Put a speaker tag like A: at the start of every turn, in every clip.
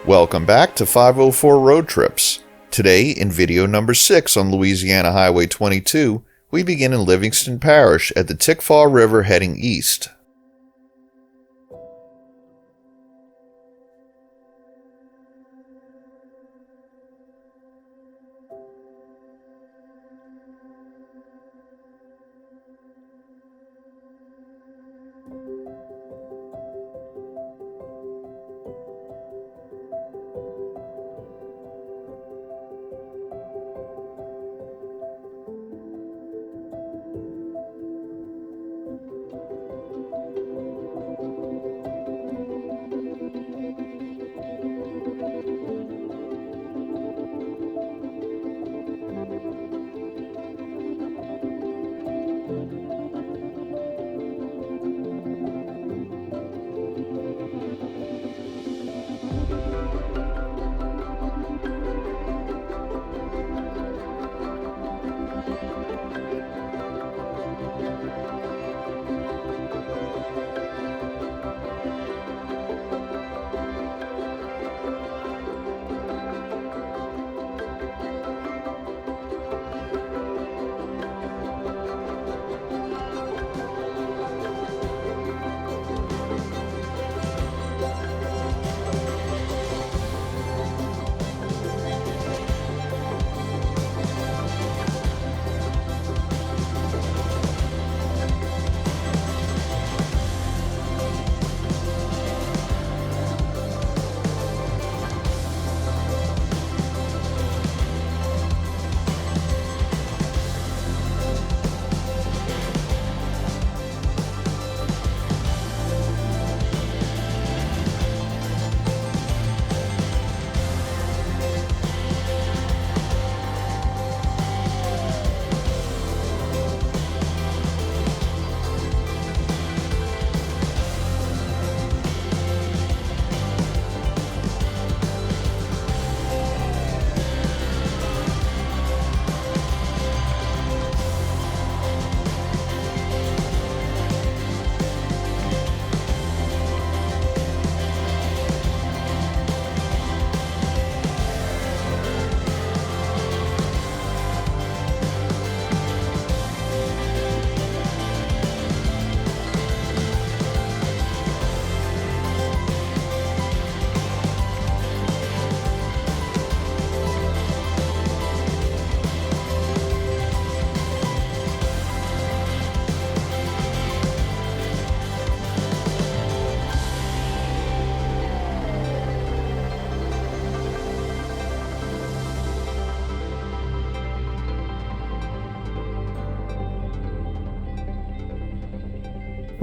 A: Welcome back to 504 Road Trips. Today, in video number 6 on Louisiana Highway 22, we begin in Livingston Parish at the Tangipahoa River heading east.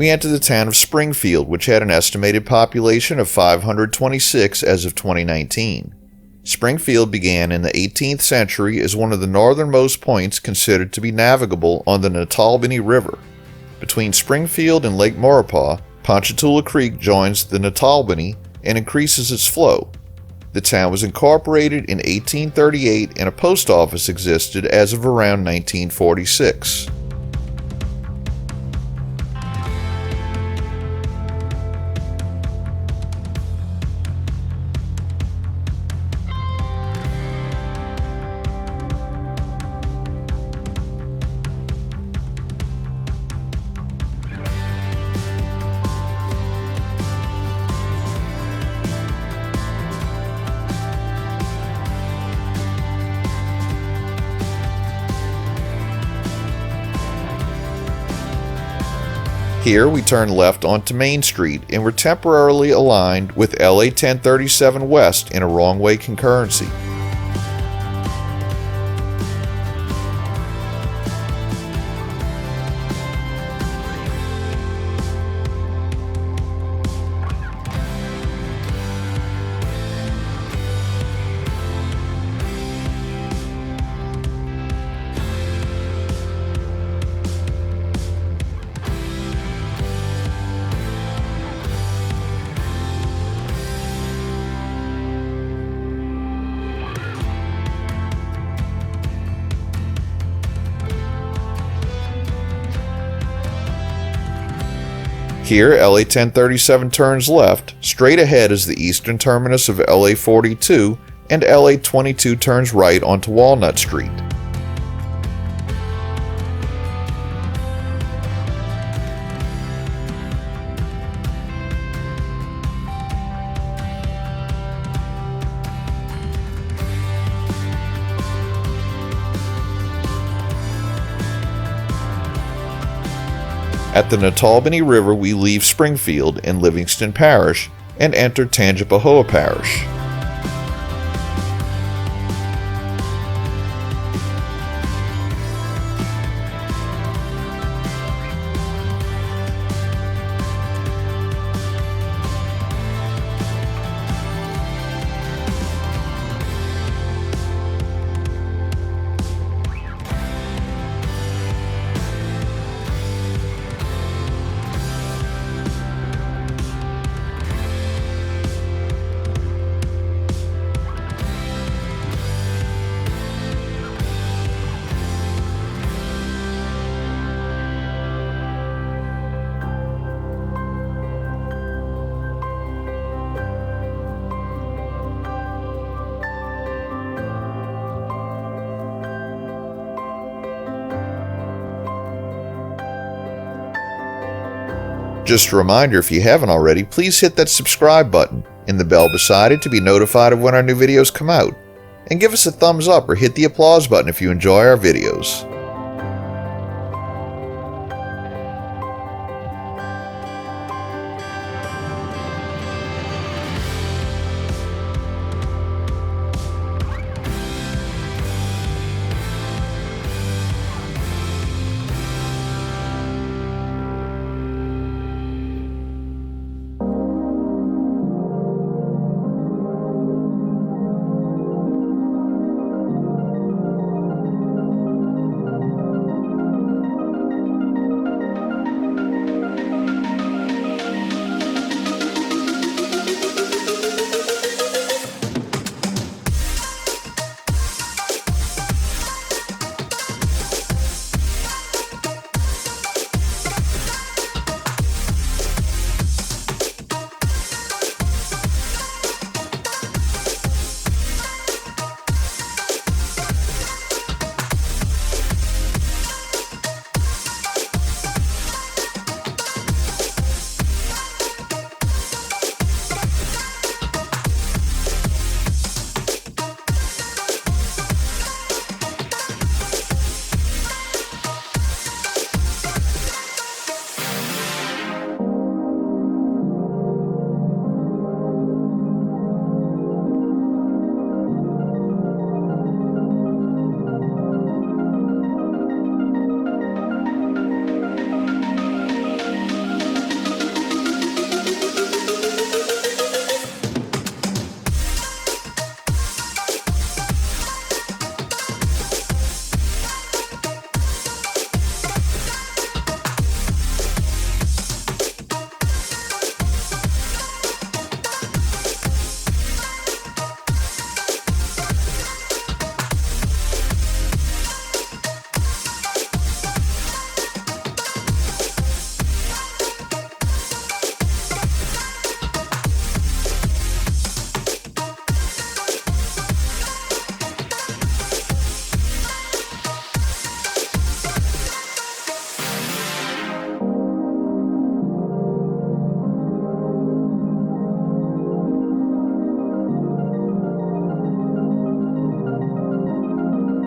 A: We entered the town of Springfield, which had an estimated population of 526 as of 2019. Springfield began in the 18th century as one of the northernmost points considered to be navigable on the Natalbany River. Between Springfield and Lake Maurepas, Ponchatoula Creek joins the Natalbany and increases its flow. The town was incorporated in 1838 and a post office existed as of around 1946. Here we turn left onto Main Street and we're temporarily aligned with LA 1037 West in a wrong-way concurrency. Here, LA 1037 turns left. Straight ahead is the eastern terminus of LA 42, and LA 22 turns right onto Walnut Street. At the Natalbany River, we leave Springfield in Livingston Parish and enter Tangipahoa Parish. Just a reminder, if you haven't already, please hit that subscribe button and the bell beside it to be notified of when our new videos come out. And give us a thumbs up or hit the applause button if you enjoy our videos.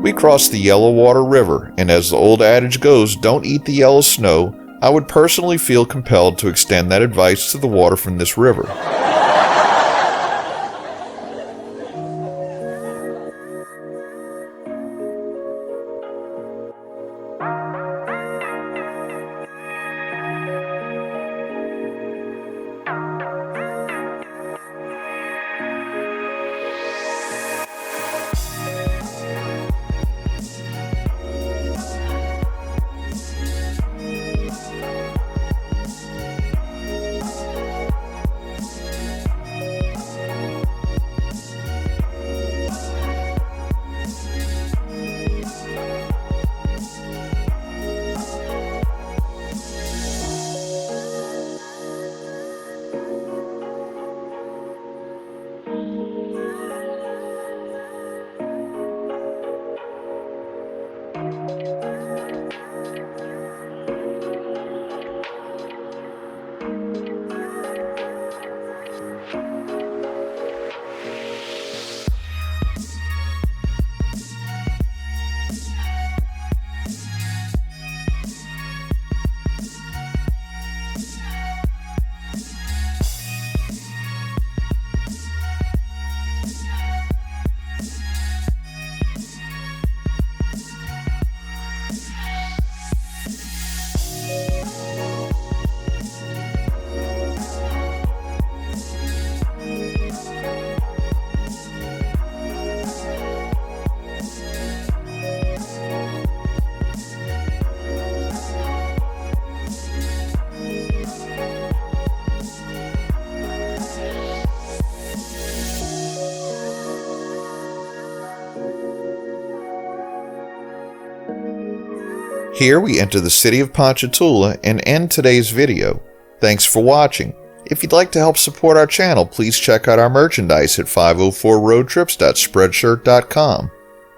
A: We crossed the Yellow Water River, and as the old adage goes, don't eat the yellow snow, I would personally feel compelled to extend that advice to the water from this river. Here we enter the city of Ponchatoula and end today's video. Thanks for watching. If you'd like to help support our channel, please check out our merchandise at 504roadtrips.spreadshirt.com.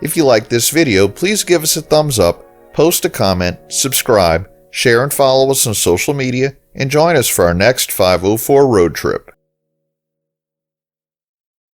A: If you like this video, please give us a thumbs up, post a comment, subscribe, share and follow us on social media, and join us for our next 504 road trip.